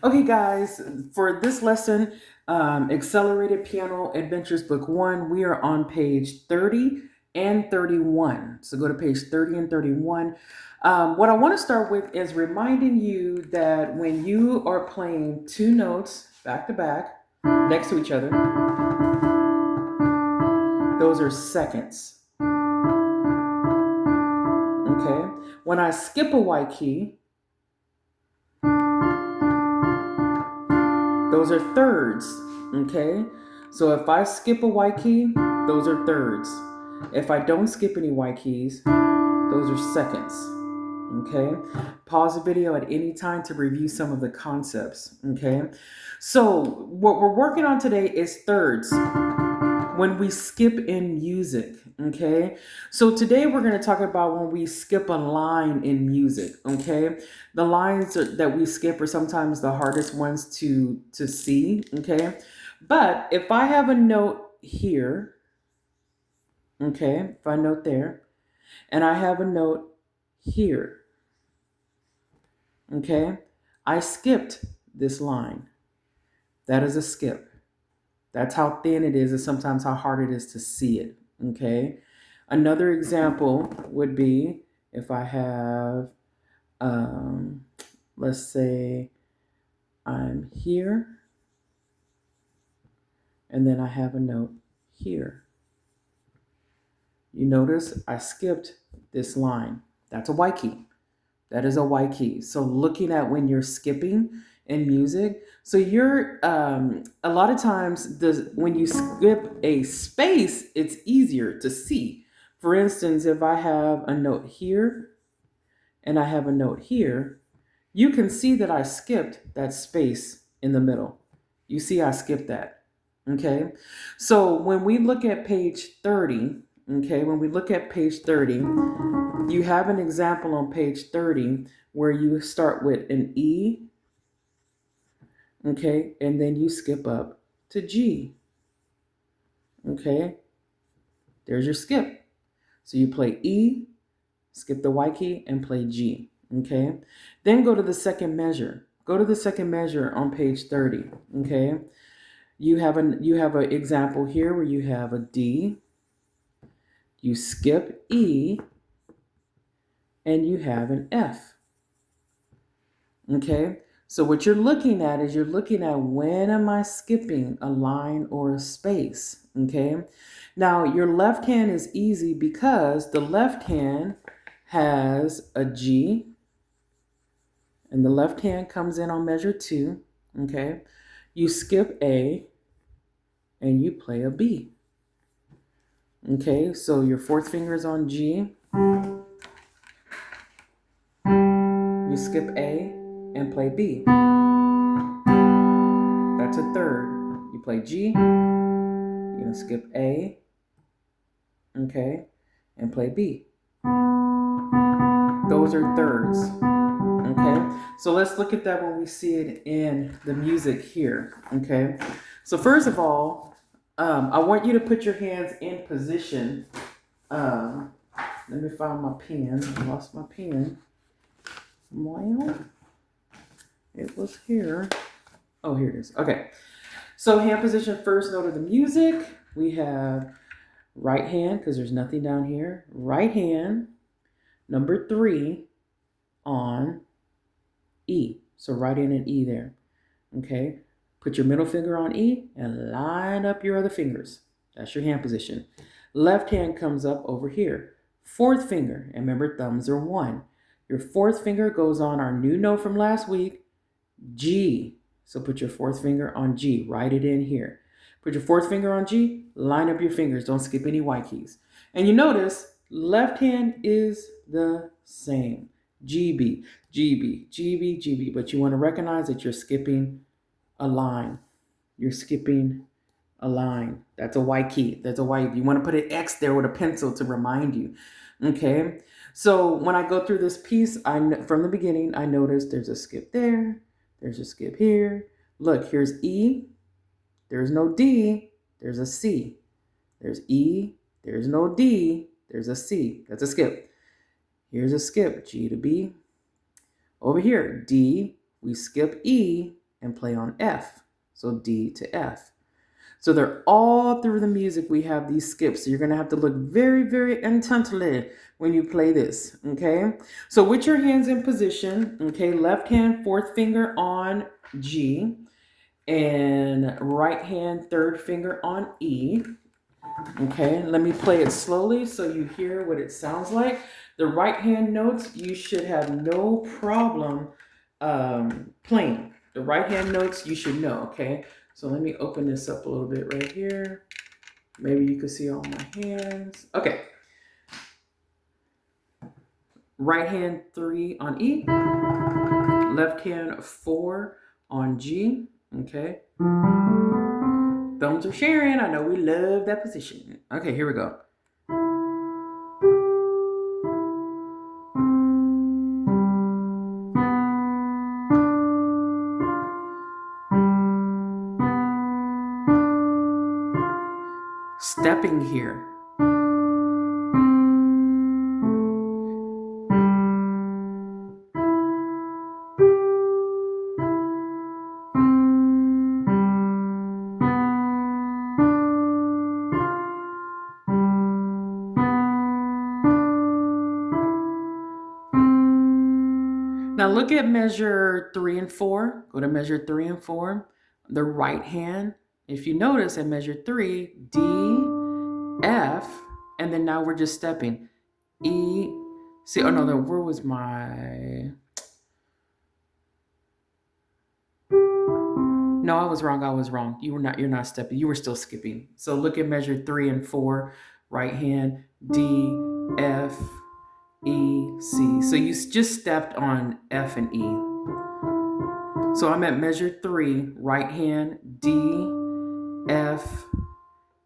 Okay, guys, for this lesson, Accelerated Piano Adventures Book 1, we are on page 30 and 31. So go to page 30 and 31. What I want to start with is reminding you that when you are playing two notes back to back next to each other, those are seconds. Okay? When I skip a white key, those are thirds, okay? So if I skip a white key, those are thirds. If I don't skip any white keys, those are seconds, okay? Pause the video at any time to review some of the concepts, okay? So what we're working on today is thirds when we skip in music, okay? So today we're going to talk about when we skip a line in music, okay? The that we skip are sometimes the hardest ones to see, okay? But if I have a note here, okay? If I note there, and I have a note here, okay? I skipped this line. That is a skip. That's how thin it is, and sometimes how hard it is to see it. Okay. Another example would be if I have, let's say I'm here, and then I have a note here. You notice I skipped this line. That's a white key. That is a white key. So looking at when you're skipping in music, so you're a lot of times when you skip a space, it's easier to see. For instance, if I have a note here and I have a note here, you can see that I skipped that space in the middle. You see I skipped that. Okay. So when we look at page 30, okay, when we look at page 30, you have an example on page 30 where you start with an E, okay, and then you skip up to G, okay? There's your skip. So you play E, skip the white key, and play G, okay? Then go to the second measure. Go to the second measure on page 30, okay? You have an example here where you have a D, you skip E, and you have an F. Okay, so what you're looking at is you're looking at when am I skipping a line or a space. Okay, now your left hand is easy because the left hand has a G and the left hand comes in on measure 2. Okay, you skip A and you play a B. Okay, so your fourth finger is on G, you skip A and play B. That's a third. You play G, you're gonna skip A, okay, and play B. Those are thirds, okay? So let's look at that when we see it in the music here, okay? So first of all, I want you to put your hands in position. Let me find my pen. I lost my pen. Well, it was here. Oh, here it is. Okay. So hand position, first note of the music. We have right hand, because there's nothing down here. Right hand, number 3 on E. So write in an E there. Okay. Put your middle finger on E and line up your other fingers. That's your hand position. Left hand comes up over here. Fourth finger, and remember thumbs are 1. Your fourth finger goes on our new note from last week, G. So put your fourth finger on G. Write it in here. Put your fourth finger on G. Line up your fingers. Don't skip any white keys. And you notice left hand is the same. GB, GB, GB, GB. But you want to recognize that you're skipping a line. You're skipping a line. That's a white key. That's a white. You want to put an X there with a pencil to remind you. Okay. So when I go through this piece, from the beginning, I noticed there's a skip there. There's a skip here. Look, here's E. There's no D. There's a C. There's E. There's no D. There's a C. That's a skip. Here's a skip. G to B. Over here, D. We skip E. and play on F. So D to F. So they're all through the music. We have these skips. So you're going to have to look very, very intently when you play this. Okay. So with your hands in position, okay, left hand, fourth finger on G, and right hand, third finger on E. Okay. Let me play it slowly so you hear what it sounds like. The right hand notes, you should have no problem playing. The right hand notes, you should know. Okay. So let me open this up a little bit right here. Maybe you can see all my hands. Okay. Right hand 3 on E. Left hand 4 on G. Okay. Thumbs are sharing. I know we love that position. Okay, here we go. Stepping here. Now look at measure 3 and 4. Go to measure 3 and 4. The right hand. If you notice at measure 3, D, F, and then now we're just stepping. E, see, oh no, where was my... No, I was wrong. You're not stepping. You were still skipping. So look at measure 3 and 4. Right hand, D, F, E, C. So you just stepped on F and E. So I'm at measure 3, right hand, D, F,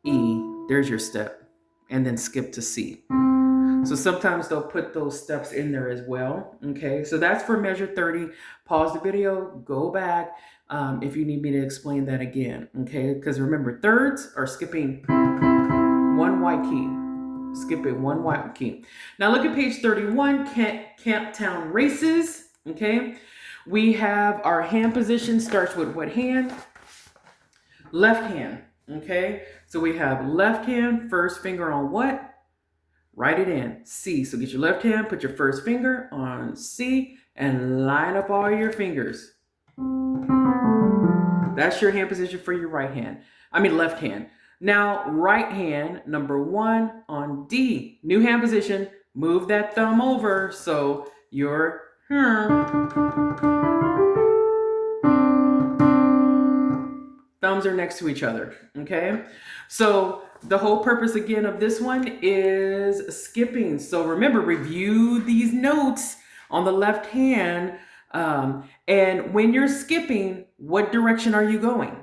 E. There's your step. And then skip to C. So sometimes they'll put those steps in there as well. Okay, so that's for measure 30. Pause the video, go back if you need me to explain that again. Okay, because remember, thirds are skipping one white key. Skipping one white key. Now look at page 31, Camptown Races. Okay, we have our hand position starts with what hand? Left hand. Okay, so we have left hand, first finger on what? Write it in, C. So get your left hand, put your first finger on C, and line up all your fingers. That's your hand position for your right hand. Left hand. Now, right hand, number 1 on D. New hand position, move that thumb over so your thumbs are next to each other, okay? So the whole purpose again of this one is skipping. So remember, review these notes on the left hand. And when you're skipping, what direction are you going?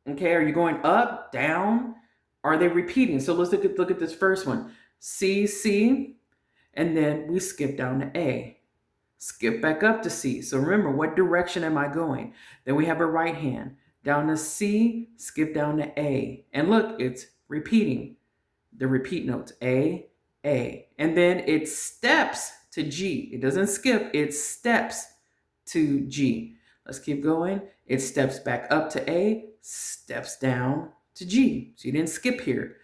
Okay, are you going up, down? Are they repeating? So let's look at this first one. C, C, and then we skip down to A. Skip back up to C. So remember, what direction am I going? Then we have a right hand. Down to C, skip down to A. And look, it's repeating the repeat notes, A, A. And then it steps to G. It doesn't skip, it steps to G. Let's keep going. It steps back up to A, steps down to G. So you didn't skip here.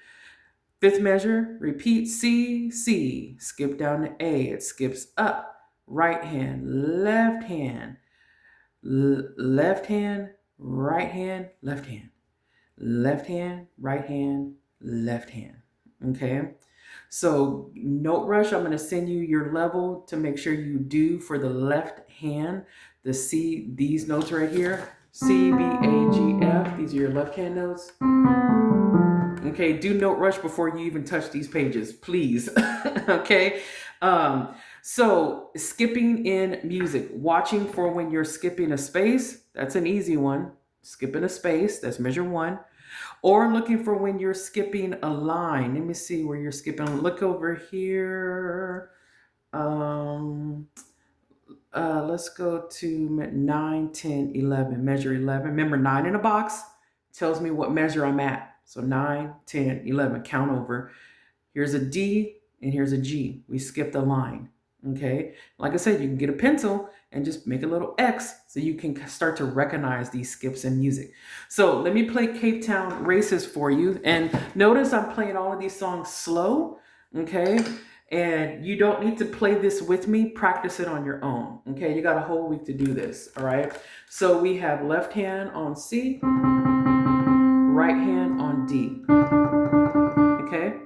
Fifth measure, repeat C, C. Skip down to A, it skips up. Right hand, left hand, left hand, right hand, left hand, left hand, right hand, left hand. Okay, so note rush, I'm going to send you your level to make sure you do for the left hand, the C, these notes right here, C, B, A, G, F. These are your left hand notes. Okay, do note rush before you even touch these pages, please. Okay, so skipping in music, watching for when you're skipping a space, that's an easy one. Skipping a space, that's measure 1. Or looking for when you're skipping a line. Let me see where you're skipping. Look over here. Let's go to 9, 10, 11, measure 11. Remember, 9 in a box tells me what measure I'm at. So 9, 10, 11, count over. Here's a D and here's a G. We skipped a line. Okay, like I said, you can get a pencil and just make a little X so you can start to recognize these skips in music. So let me play Cape Town Races for you. And notice I'm playing all of these songs slow. Okay, and you don't need to play this with me. Practice it on your own. Okay, you got a whole week to do this. All right, so we have left hand on C, right hand on D. Okay.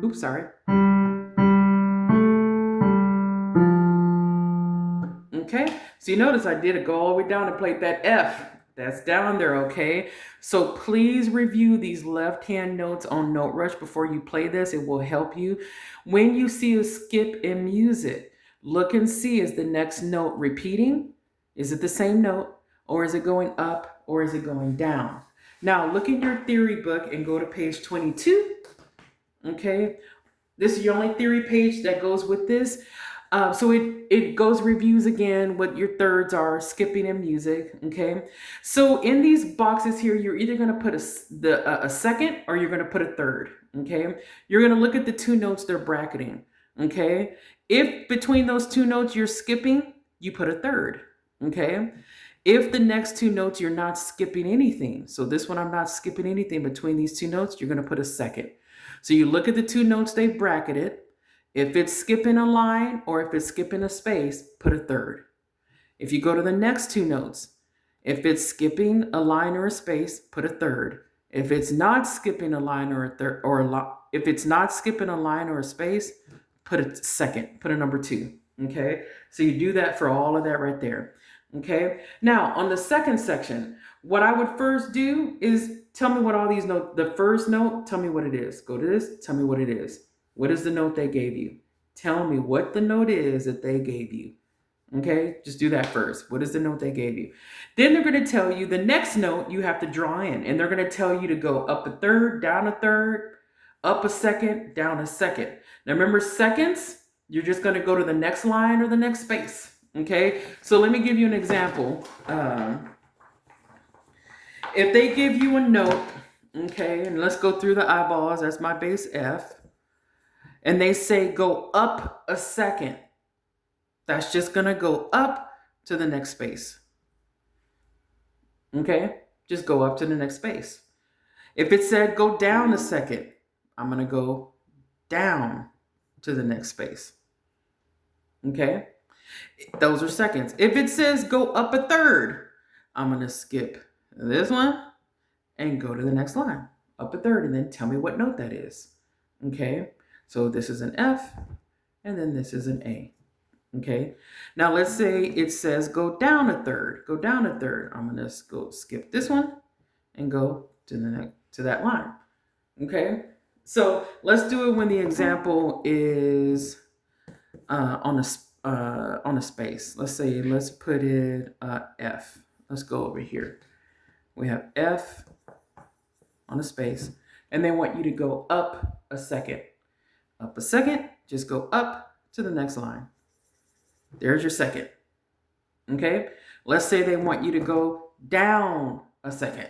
Oops, sorry. Okay, so you notice I did it go all the way down and played that F. That's down there, okay? So please review these left-hand notes on Note Rush before you play this. It will help you. When you see a skip in music, look and see, is the next note repeating? Is it the same note? Or is it going up? Or is it going down? Now, look in your theory book and go to page 22. Okay, this is your only theory page that goes with this. So it goes reviews again what your thirds are, skipping in music. Okay, so in these boxes here, you're either going to put a second or you're going to put a third. Okay, you're going to look at the two notes they're bracketing. Okay, if between those two notes you're skipping, you put a third. Okay, if the next two notes you're not skipping anything, so this one I'm not skipping anything between these two notes, you're going to put a second. So you look at the two notes they bracketed. If it's skipping a line or if it's skipping a space, put a third. If you go to the next two notes, if it's skipping a line or a space, put a third. If it's not skipping a line or a third, if it's not skipping a line or a space, put a second, put a number 2. Okay, so you do that for all of that right there. Okay, now on the second section, what I would first do is tell me what all these notes, the first note, tell me what it is. Go to this, tell me what it is. What is the note they gave you? Tell me what the note is that they gave you. Okay, just do that first. What is the note they gave you? Then they're going to tell you the next note you have to draw in, and they're going to tell you to go up a third, down a third, up a second, down a second. Now remember, seconds, you're just going to go to the next line or the next space. Okay, so let me give you an example. If they give you a note, okay, and let's go through the eyeballs, that's my base F, and they say go up a second, that's just going to go up to the next space. Okay, just go up to the next space. If it said go down a second, I'm going to go down to the next space. Okay, those are seconds. If it says go up a third, I'm going to skip this one and go to the next line, up a third, and then tell me what note that is. Okay, so this is an F, and then this is an A. Okay, now let's say it says go down a third, go down a third. I'm gonna go skip this one and go to the next, to that line. Okay, so let's do it when the example is on a space. Let's say, let's put it F. Let's go over here. We have F on a space, and they want you to go up a second. Up a second, just go up to the next line. There's your second. Okay, let's say they want you to go down a second.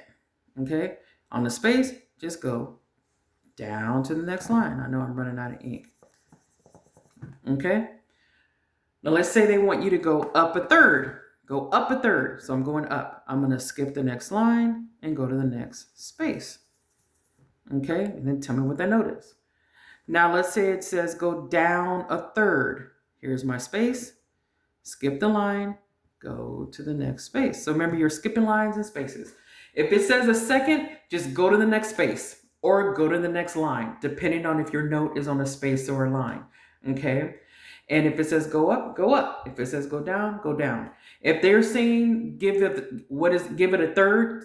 Okay, on the space, just go down to the next line. I know I'm running out of ink. Okay, now let's say they want you to go up a third. Go up a third. So I'm going up. I'm going to skip the next line and go to the next space. Okay, and then tell me what that note is. Now let's say it says go down a third. Here's my space. Skip the line, go to the next space. So remember, you're skipping lines and spaces. If it says a second, just go to the next space or go to the next line, depending on if your note is on a space or a line. Okay, And if it says go up, go up. If it says go down, go down. If they're saying give it a third,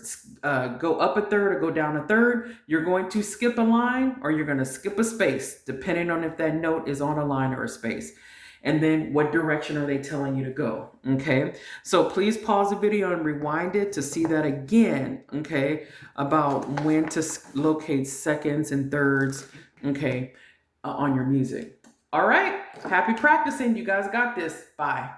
go up a third or go down a third, you're going to skip a line or you're going to skip a space, depending on if that note is on a line or a space. And then what direction are they telling you to go? Okay, so please pause the video and rewind it to see that again, okay, about when to locate seconds and thirds, okay, on your music. All right, happy practicing. You guys got this. Bye.